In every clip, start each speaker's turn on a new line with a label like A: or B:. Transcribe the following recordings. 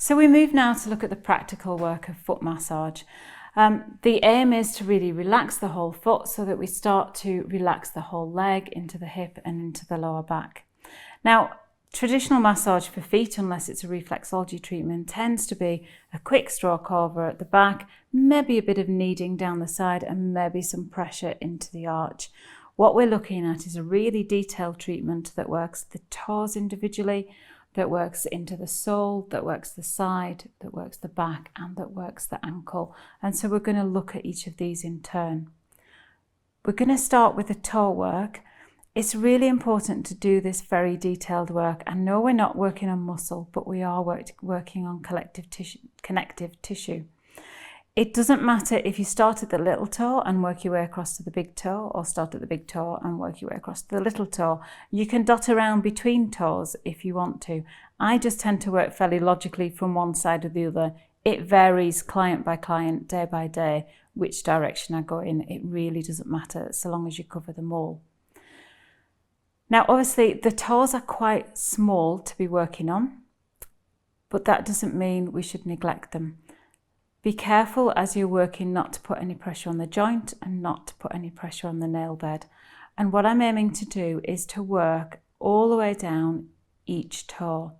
A: So we move now to look at the practical work of foot massage. The aim is to really relax the whole foot so that we start to relax the whole leg into the hip and into the lower back. Now, traditional massage for feet, unless it's a reflexology treatment, tends to be a quick stroke over at the back, maybe a bit of kneading down the side and maybe some pressure into the arch. What we're looking at is a really detailed treatment that works the toes individually, that works into the sole, that works the side, that works the back, and that works the ankle. And so we're going to look at each of these in turn. We're going to start with the toe work. It's really important to do this very detailed work. And no, we're not working on muscle, but we are working on connective tissue. It doesn't matter if you start at the little toe and work your way across to the big toe, or start at the big toe and work your way across to the little toe. You can dot around between toes if you want to. I just tend to work fairly logically from one side or the other. It varies client by client, day by day, which direction I go in. It really doesn't matter so long as you cover them all. Now, obviously, the toes are quite small to be working on, but that doesn't mean we should neglect them. Be careful as you're working not to put any pressure on the joint and not to put any pressure on the nail bed. And what I'm aiming to do is to work all the way down each toe.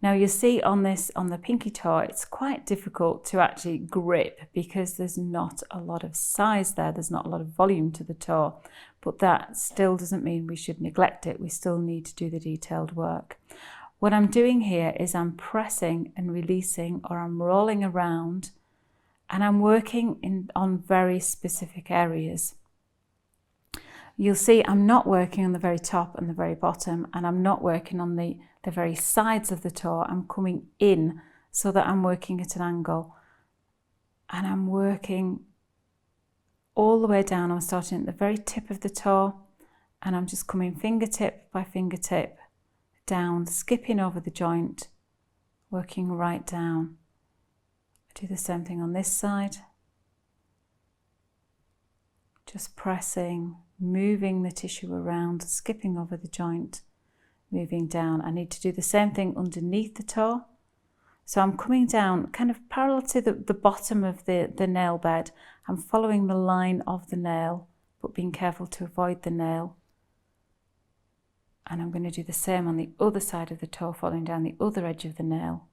A: Now you see on the pinky toe, it's quite difficult to actually grip because there's not a lot of size there. There's not a lot of volume to the toe, but that still doesn't mean we should neglect it. We still need to do the detailed work. What I'm doing here is I'm pressing and releasing, or I'm rolling around, and I'm working on very specific areas. You'll see I'm not working on the very top and the very bottom, and I'm not working on the very sides of the toe. I'm coming in so that I'm working at an angle. And I'm working all the way down. I'm starting at the very tip of the toe, and I'm just coming fingertip by fingertip down, skipping over the joint, working right down. Do the same thing on this side. Just pressing, moving the tissue around, skipping over the joint, moving down. I need to do the same thing underneath the toe. So I'm coming down kind of parallel to the bottom of the nail bed. I'm following the line of the nail, but being careful to avoid the nail. And I'm going to do the same on the other side of the toe, following down the other edge of the nail.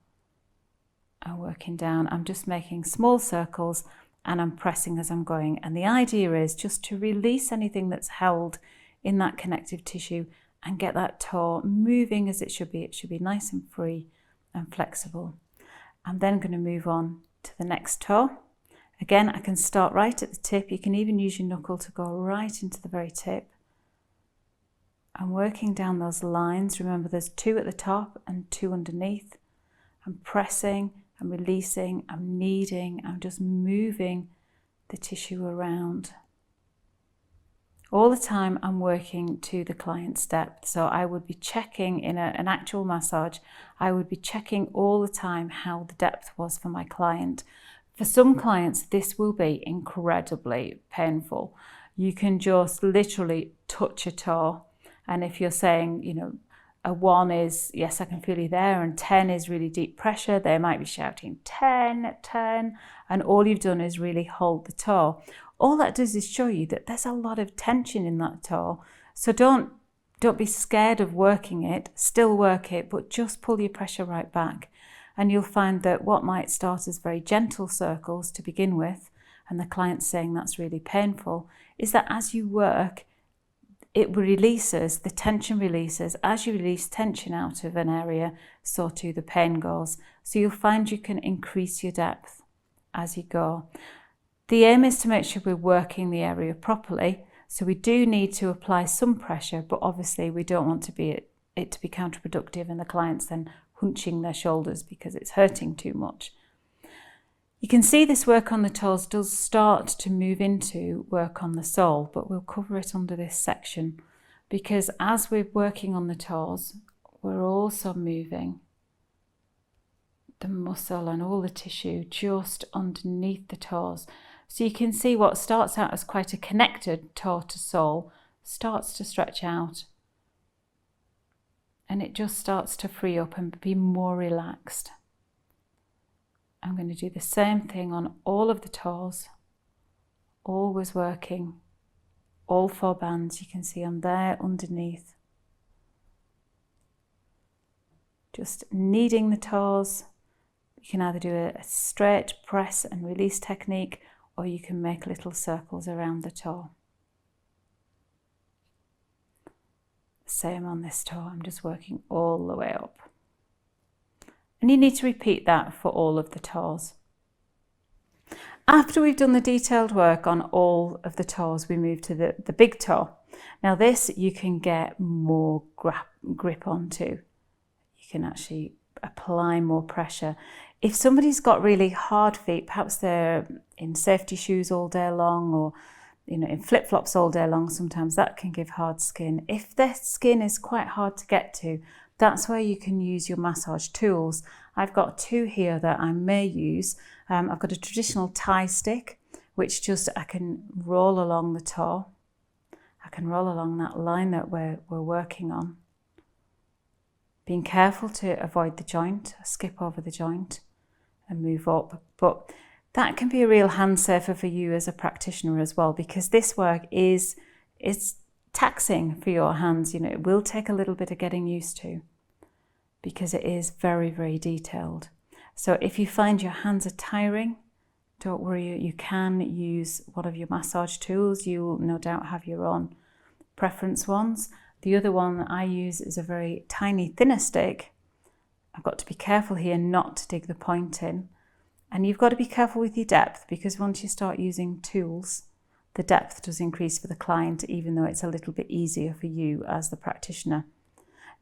A: And working down, I'm just making small circles and I'm pressing as I'm going. And the idea is just to release anything that's held in that connective tissue and get that toe moving as it should be. It should be nice and free and flexible. I'm then going to move on to the next toe. Again, I can start right at the tip. You can even use your knuckle to go right into the very tip. I'm working down those lines. Remember, there's 2 at the top and 2 underneath. I'm pressing, I'm releasing, I'm kneading, I'm just moving the tissue around. All the time I'm working to the client's depth. So I would be checking in an actual massage, I would be checking all the time how the depth was for my client. For some clients, this will be incredibly painful. You can just literally touch a toe. And if you're saying, a 1 is, yes, I can feel you there, and 10 is really deep pressure, they might be shouting 10, 10, and all you've done is really hold the toe. All that does is show you that there's a lot of tension in that toe. So don't be scared of working it, still work it, but just pull your pressure right back. And you'll find that what might start as very gentle circles to begin with, and the client's saying that's really painful, is that as you work, it releases, the tension releases. As you release tension out of an area, so too the pain goes. So you'll find you can increase your depth as you go. The aim is to make sure we're working the area properly. So we do need to apply some pressure, but obviously we don't want it to be counterproductive and the client's then hunching their shoulders because it's hurting too much. You can see this work on the toes does start to move into work on the sole, but we'll cover it under this section because as we're working on the toes, we're also moving the muscle and all the tissue just underneath the toes. So you can see what starts out as quite a connected toe to sole starts to stretch out, and it just starts to free up and be more relaxed. I'm going to do the same thing on all of the toes, always working all 4 bands. You can see I'm there underneath. Just kneading the toes. You can either do a straight press and release technique, or you can make little circles around the toe. Same on this toe, I'm just working all the way up. And you need to repeat that for all of the toes. After we've done the detailed work on all of the toes, we move to the big toe. Now this you can get more grip onto. You can actually apply more pressure. If somebody's got really hard feet, perhaps they're in safety shoes all day long, or in flip-flops all day long, sometimes that can give hard skin. If their skin is quite hard to get to, that's where you can use your massage tools. I've got 2 here that I may use. I've got a traditional tie stick, which I can roll along the toe. I can roll along that line that we're working on. Being careful to avoid the joint, skip over the joint and move up. But that can be a real hand saver for you as a practitioner as well, because this work is taxing for your hands. It will take a little bit of getting used to, because it is very, very detailed. So if you find your hands are tiring, don't worry, you can use one of your massage tools. You'll no doubt have your own preference ones. The other one I use is a very tiny, thinner stick. I've got to be careful here not to dig the point in. And you've got to be careful with your depth, because once you start using tools, the depth does increase for the client, even though it's a little bit easier for you as the practitioner.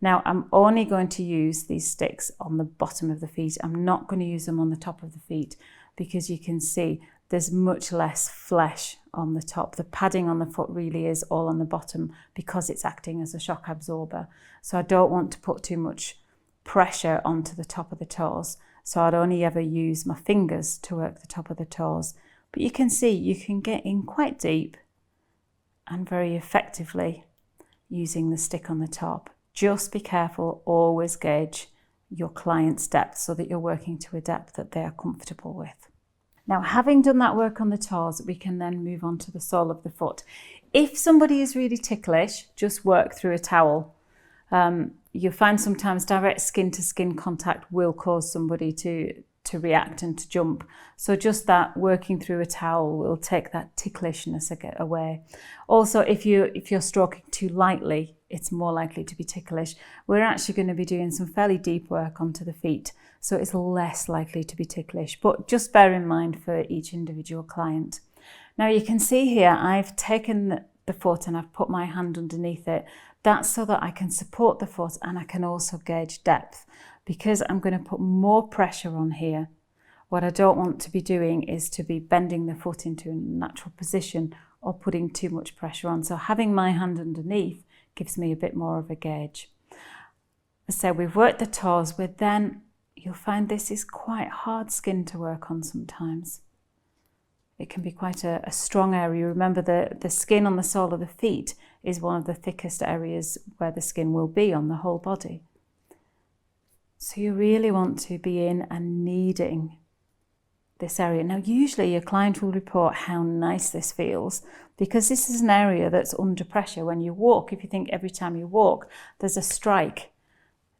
A: Now, I'm only going to use these sticks on the bottom of the feet. I'm not going to use them on the top of the feet, because you can see there's much less flesh on the top. The padding on the foot really is all on the bottom, because it's acting as a shock absorber. So I don't want to put too much pressure onto the top of the toes. So I'd only ever use my fingers to work the top of the toes. But you can see you can get in quite deep and very effectively using the stick on the top. Just be careful, always gauge your client's depth so that you're working to a depth that they are comfortable with. Now, having done that work on the toes, we can then move on to the sole of the foot. If somebody is really ticklish, just work through a towel. You'll find sometimes direct skin-to-skin contact will cause somebody to react and to jump. So just that working through a towel will take that ticklishness away. Also, if you're stroking too lightly, it's more likely to be ticklish. We're actually going to be doing some fairly deep work onto the feet, so it's less likely to be ticklish. But just bear in mind for each individual client. Now you can see here, I've taken the foot and I've put my hand underneath it. That's so that I can support the foot and I can also gauge depth, because I'm going to put more pressure on here. What I don't want to be doing is to be bending the foot into a natural position or putting too much pressure on. So having my hand underneath gives me a bit more of a gauge. So we've worked the toes, but then you'll find this is quite hard skin to work on sometimes. It can be quite a strong area. Remember, the skin on the sole of the feet is one of the thickest areas where the skin will be on the whole body. So you really want to be in and kneading this area. Now, usually your client will report how nice this feels, because this is an area that's under pressure when you walk. If you think every time you walk, there's a strike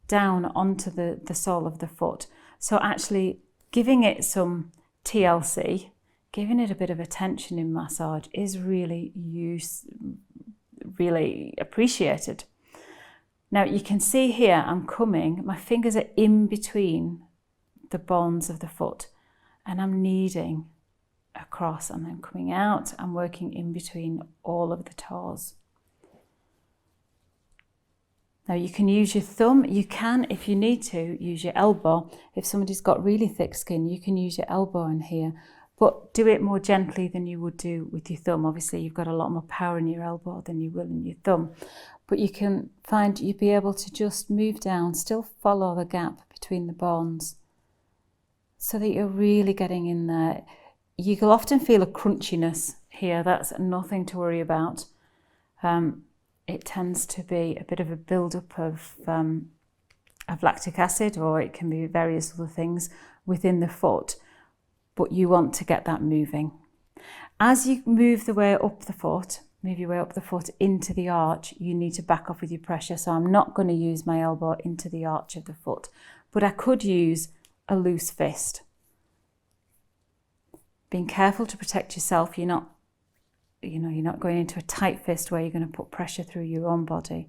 A: down onto the sole of the foot. So actually giving it some TLC, giving it a bit of attention in massage is really appreciated. Now you can see here, my fingers are in between the bones of the foot, and I'm kneading across and then coming out and working in between all of the toes. Now you can use your thumb, you can, if you need to, use your elbow. If somebody's got really thick skin, you can use your elbow in here, but do it more gently than you would do with your thumb. Obviously you've got a lot more power in your elbow than you will in your thumb, but you can find you'd be able to just move down, still follow the gap between the bones so that you're really getting in there. You'll often feel a crunchiness here. That's nothing to worry about. It tends to be a bit of a build-up of lactic acid, or it can be various other things within the foot. but you want to get that moving. As you move the way up the foot, move your way up the foot into the arch, you need to back off with your pressure. So I'm not going to use my elbow into the arch of the foot, but I could use a loose fist. Being careful to protect yourself. You're not going into a tight fist where you're going to put pressure through your own body.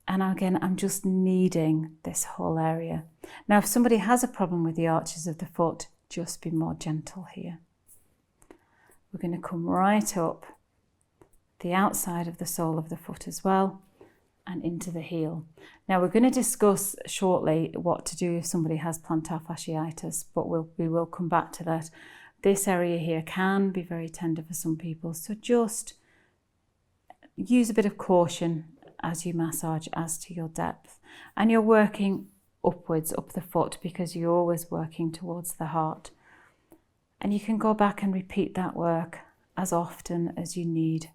A: And again, I'm just kneading this whole area. Now, if somebody has a problem with the arches of the foot, just be more gentle here. We're going to come right up the outside of the sole of the foot as well and into the heel. Now, we're going to discuss shortly what to do if somebody has plantar fasciitis, but we will come back to that. This area here can be very tender for some people, so just use a bit of caution as you massage as to your depth. And you're working upwards, up the foot, because you're always working towards the heart. And you can go back and repeat that work as often as you need.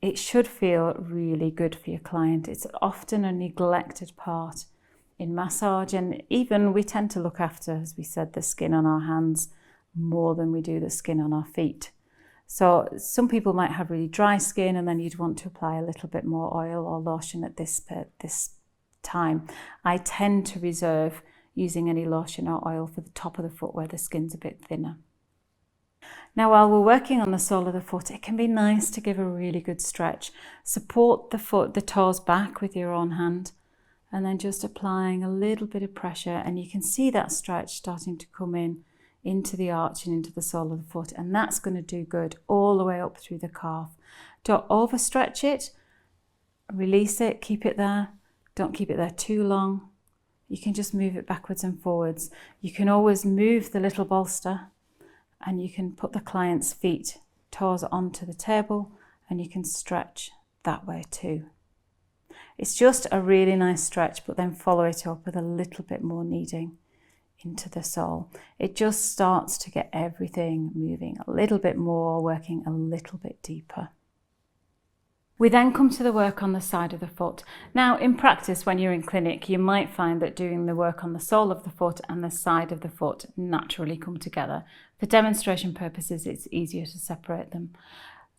A: It should feel really good for your client. It's often a neglected part in massage, and even we tend to look after, as we said, the skin on our hands more than we do the skin on our feet. So some people might have really dry skin, and then you'd want to apply a little bit more oil or lotion at this time. I tend to reserve using any lotion or oil for the top of the foot where the skin's a bit thinner. Now, while we're working on the sole of the foot, it can be nice to give a really good stretch. Support the toes back with your own hand, and then just applying a little bit of pressure, and you can see that stretch starting to come into the arch and into the sole of the foot, and that's going to do good all the way up through the calf. Don't overstretch it, release it, keep it there. Don't keep it there too long. You can just move it backwards and forwards. You can always move the little bolster, and you can put the client's feet, toes onto the table, and you can stretch that way too. It's just a really nice stretch, but then follow it up with a little bit more kneading into the sole. It just starts to get everything moving a little bit more, working a little bit deeper. We then come to the work on the side of the foot. Now, in practice, when you're in clinic, you might find that doing the work on the sole of the foot and the side of the foot naturally come together. For demonstration purposes, it's easier to separate them.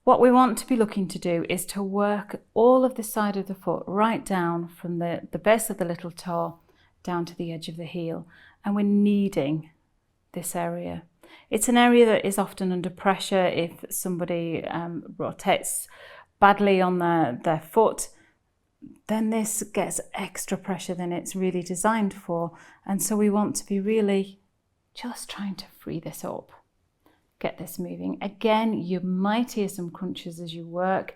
A: What we want to be looking to do is to work all of the side of the foot right down from the base of the little toe down to the edge of the heel. And we're kneading this area. It's an area that is often under pressure if somebody rotates badly on their foot, then this gets extra pressure than it's really designed for. And so we want to be really just trying to free this up, get this moving. Again, you might hear some crunches as you work.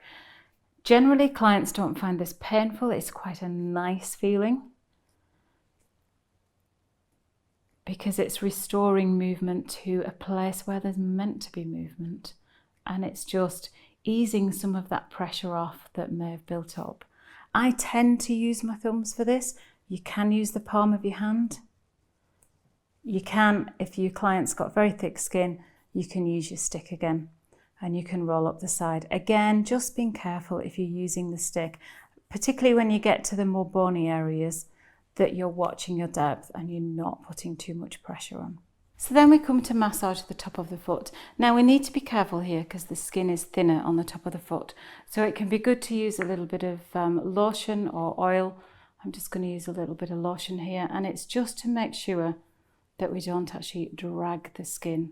A: Generally, clients don't find this painful. It's quite a nice feeling, because it's restoring movement to a place where there's meant to be movement, and it's just easing some of that pressure off that may have built up. I tend to use my thumbs for this. You can use the palm of your hand. You can, if your client's got very thick skin, you can use your stick again, and you can roll up the side. Again, just being careful if you're using the stick, particularly when you get to the more bony areas, that you're watching your depth and you're not putting too much pressure on. So then we come to massage the top of the foot. Now we need to be careful here because the skin is thinner on the top of the foot. So it can be good to use a little bit of lotion or oil. I'm just going to use a little bit of lotion here, and it's just to make sure that we don't actually drag the skin.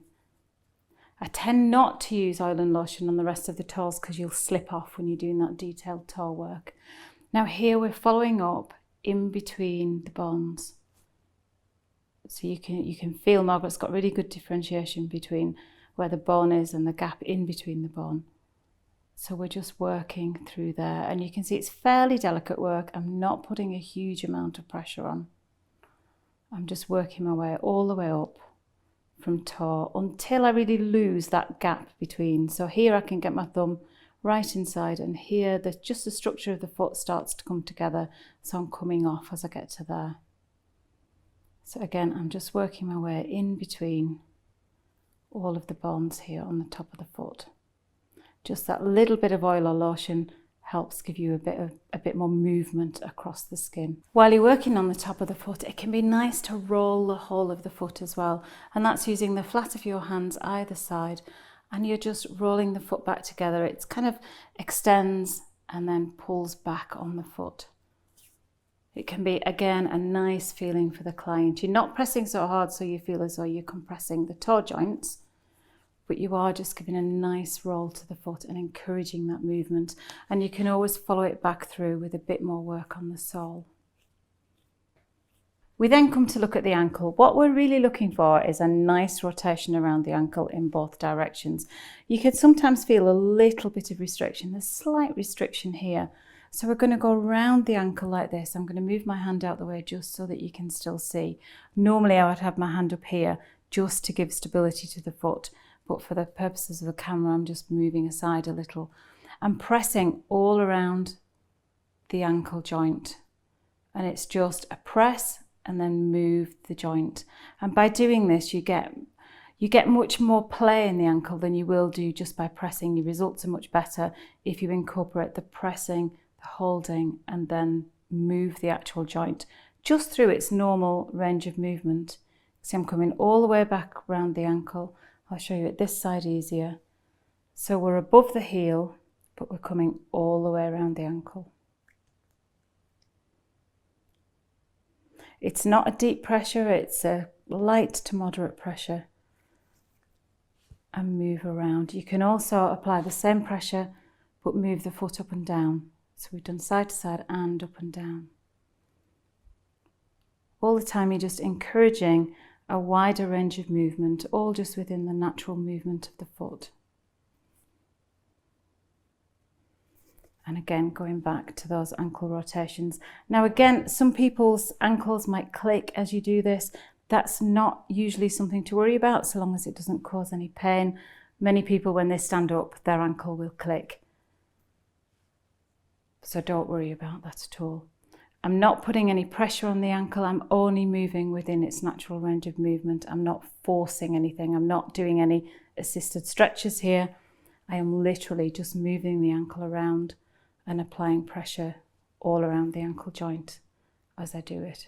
A: I tend not to use oil and lotion on the rest of the toes because you'll slip off when you're doing that detailed toe work. Now here we're following up in between the bones. So you can feel Margaret's got really good differentiation between where the bone is and the gap in between the bone. So we're just working through there, and you can see it's fairly delicate work. I'm not putting a huge amount of pressure on. I'm just working my way all the way up from toe until I really lose that gap between. So here I can get my thumb right inside, and here just the structure of the foot starts to come together, so I'm coming off as I get to there. So again, I'm just working my way in between all of the bones here on the top of the foot. Just that little bit of oil or lotion helps give you a bit more movement across the skin. While you're working on the top of the foot, it can be nice to roll the whole of the foot as well. And that's using the flat of your hands either side, and you're just rolling the foot back together. It kind of extends and then pulls back on the foot. It can be, again, a nice feeling for the client. You're not pressing so hard so you feel as though you're compressing the toe joints, but you are just giving a nice roll to the foot and encouraging that movement. And you can always follow it back through with a bit more work on the sole. We then come to look at the ankle. What we're really looking for is a nice rotation around the ankle in both directions. You can sometimes feel a little bit of restriction. There's slight restriction here. So we're going to go around the ankle like this. I'm going to move my hand out the way just so that you can still see. Normally I would have my hand up here just to give stability to the foot. But for the purposes of the camera, I'm just moving aside a little and pressing all around the ankle joint. And it's just a press and then move the joint. And by doing this, you get much more play in the ankle than you will do just by pressing. Your results are much better if you incorporate the pressing, the holding, and then move the actual joint just through its normal range of movement. See, I'm coming all the way back around the ankle. I'll show you it this side easier. So we're above the heel, but we're coming all the way around the ankle. It's not a deep pressure, it's a light to moderate pressure. And move around. You can also apply the same pressure, but move the foot up and down. So we've done side to side and up and down. All the time you're just encouraging a wider range of movement, all just within the natural movement of the foot. And again, going back to those ankle rotations. Now again, some people's ankles might click as you do this. That's not usually something to worry about so long as it doesn't cause any pain. Many people, when they stand up, their ankle will click. So don't worry about that at all. I'm not putting any pressure on the ankle. I'm only moving within its natural range of movement. I'm not forcing anything. I'm not doing any assisted stretches here. I am literally just moving the ankle around and applying pressure all around the ankle joint as I do it.